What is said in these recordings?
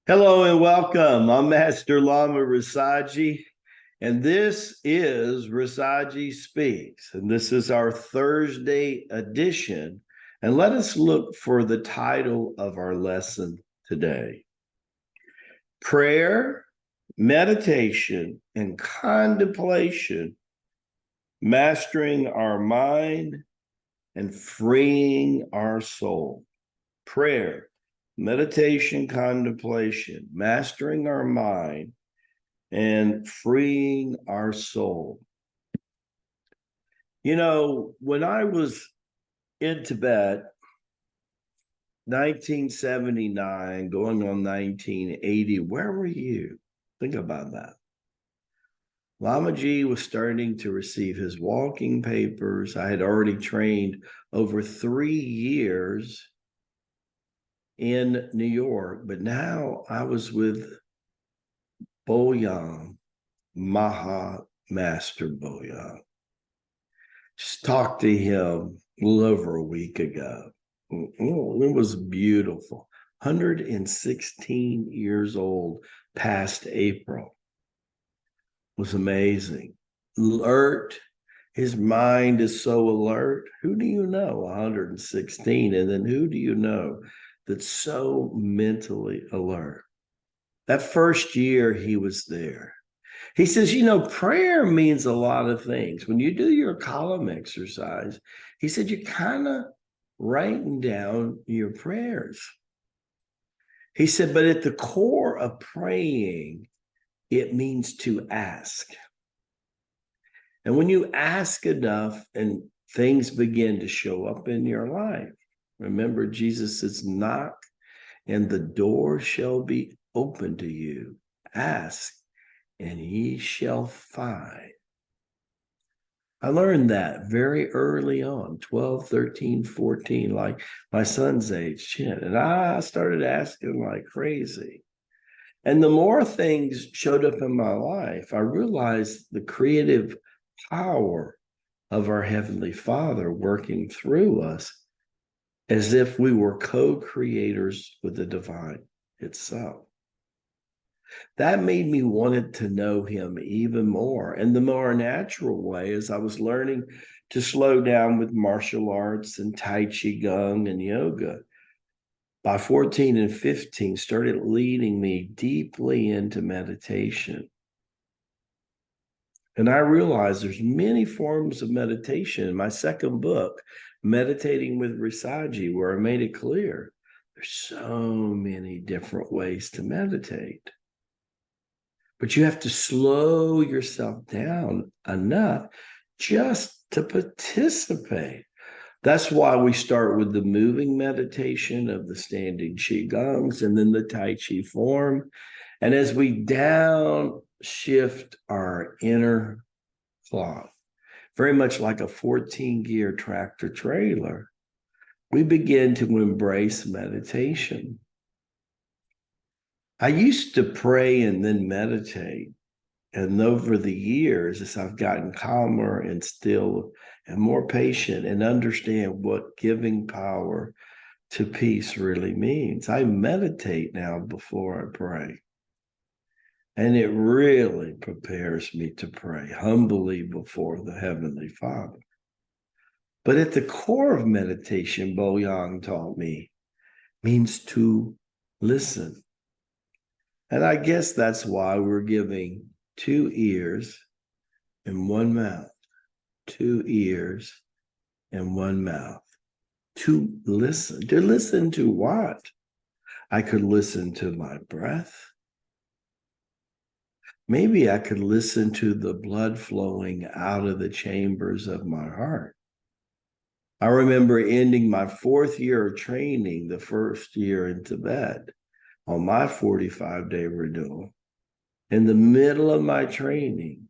Hello and welcome. I'm Master Lama Rasaji, and this is Rasaji Speaks, and this is our Thursday edition. And let us look for the title of our lesson today: Prayer, Meditation, and Contemplation, Mastering Our Mind and Freeing Our Soul. Prayer, meditation, contemplation, mastering our mind, and freeing our soul. You know, when I was in Tibet, 1979, going on 1980, where were you? Think about that. Lamaji was starting to receive his walking papers. I had already trained over 3 years in New York, but now I was with Boyang, Maha Master Boyang. Just talked to him a little over a week ago. It was beautiful. 116 years old past April. It was amazing. Alert. His mind is so alert. Who do you know? 116. And then who do you know that's so mentally alert? That first year he was there, he says, you know, prayer means a lot of things. When you do your column exercise, he said, you're kind of writing down your prayers. He said, but at the core of praying, it means to ask. And when you ask enough and things begin to show up in your life, remember, Jesus says, knock and the door shall be open to you. Ask and ye shall find. I learned that very early on, 12, 13, 14, like my son's age, 10. And I started asking like crazy. And the more things showed up in my life, I realized the creative power of our Heavenly Father working through us as if we were co-creators with the divine itself. That made me wanted to know him even more. And the more natural way is I was learning to slow down with martial arts and Tai Chi Gong and yoga. By 14 and 15, started leading me deeply into meditation. And I realized there's many forms of meditation. In my second book, Meditating with Rasaji, where I made it clear, there's so many different ways to meditate. But you have to slow yourself down enough just to participate. That's why we start with the moving meditation of the standing Qigongs and then the Tai Chi form. And as we downshift our inner clock, very much like a 14-gear tractor trailer, we begin to embrace meditation. I used to pray and then meditate. And over the years, as I've gotten calmer and still and more patient and understand what giving power to peace really means, I meditate now before I pray. And it really prepares me to pray humbly before the Heavenly Father. But at the core of meditation, Boyang taught me, means to listen. And I guess that's why we're giving 2 ears and 1 mouth, 2 ears and 1 mouth, to listen. To listen to what? I could listen to my breath. Maybe I could listen to the blood flowing out of the chambers of my heart. I remember ending my 4th year of training, the first year in Tibet, on my 45-day renewal. In the middle of my training,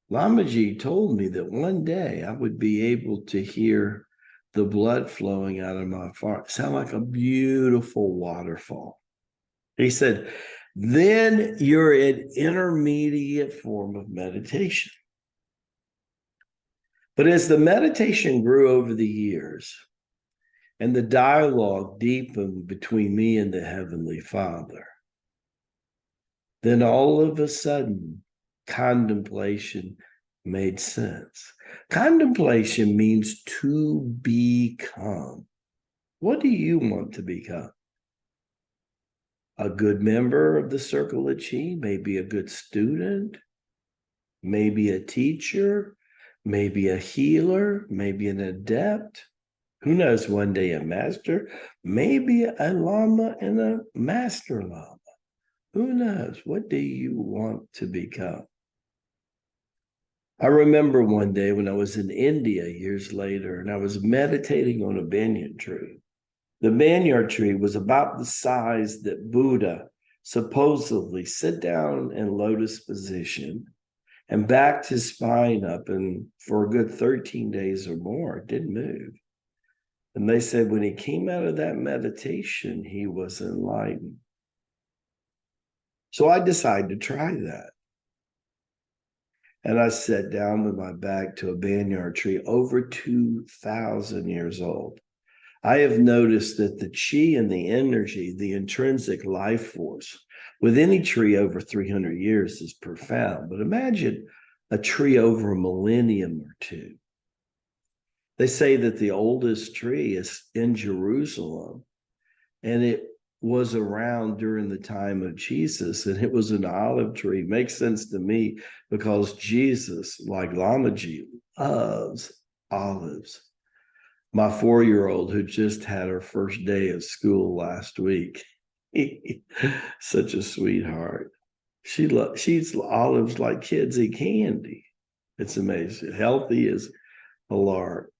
Lamaji told me that one day I would be able to hear the blood flowing out of my heart. Sound like a beautiful waterfall. He said, then you're an intermediate form of meditation. But as the meditation grew over the years and the dialogue deepened between me and the Heavenly Father, then all of a sudden, contemplation made sense. Contemplation means to become. What do you want to become? A good member of the Circle of Chi, maybe a good student, maybe a teacher, maybe a healer, maybe an adept. Who knows, one day a master, maybe a lama and a master lama. Who knows? What do you want to become? I remember one day when I was in India years later, and I was meditating on a banyan tree. The banyan tree was about the size that Buddha supposedly sit down in lotus position and backed his spine up, and for a good 13 days or more, didn't move. And they said when he came out of that meditation, he was enlightened. So I decided to try that. And I sat down with my back to a banyan tree over 2,000 years old. I have noticed that the chi and the energy, the intrinsic life force with any tree over 300 years is profound. But imagine a tree over a millennium or two. They say that the oldest tree is in Jerusalem, and it was around during the time of Jesus, and it was an olive tree. Makes sense to me because Jesus, like Lamaji, loves olives. My 4-year-old, who just had her first day of school last week, such a sweetheart. She eats olives like kids eat candy. It's amazing. Healthy as a lark.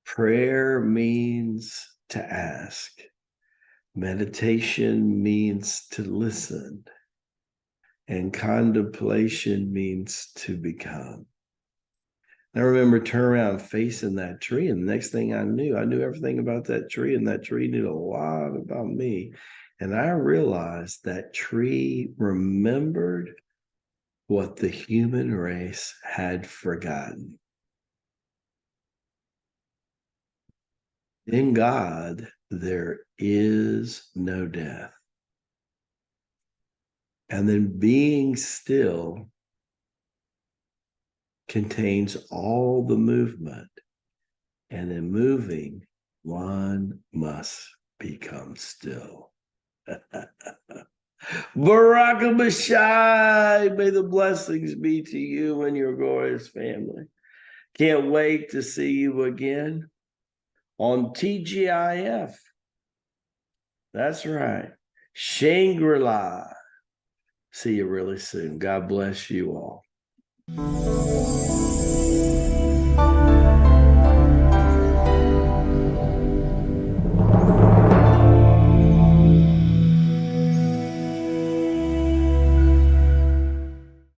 Prayer means to ask. Meditation means to listen. And contemplation means to become. I remember turning around facing that tree, and the next thing I knew everything about that tree, and that tree knew a lot about me. And I realized that tree remembered what the human race had forgotten. In God, there is no death. And then being still contains all the movement. And in moving, one must become still. Barak Bashai, may the blessings be to you and your glorious family. Can't wait to see you again on TGIF. That's right. Shangri-La. See you really soon. God bless you all.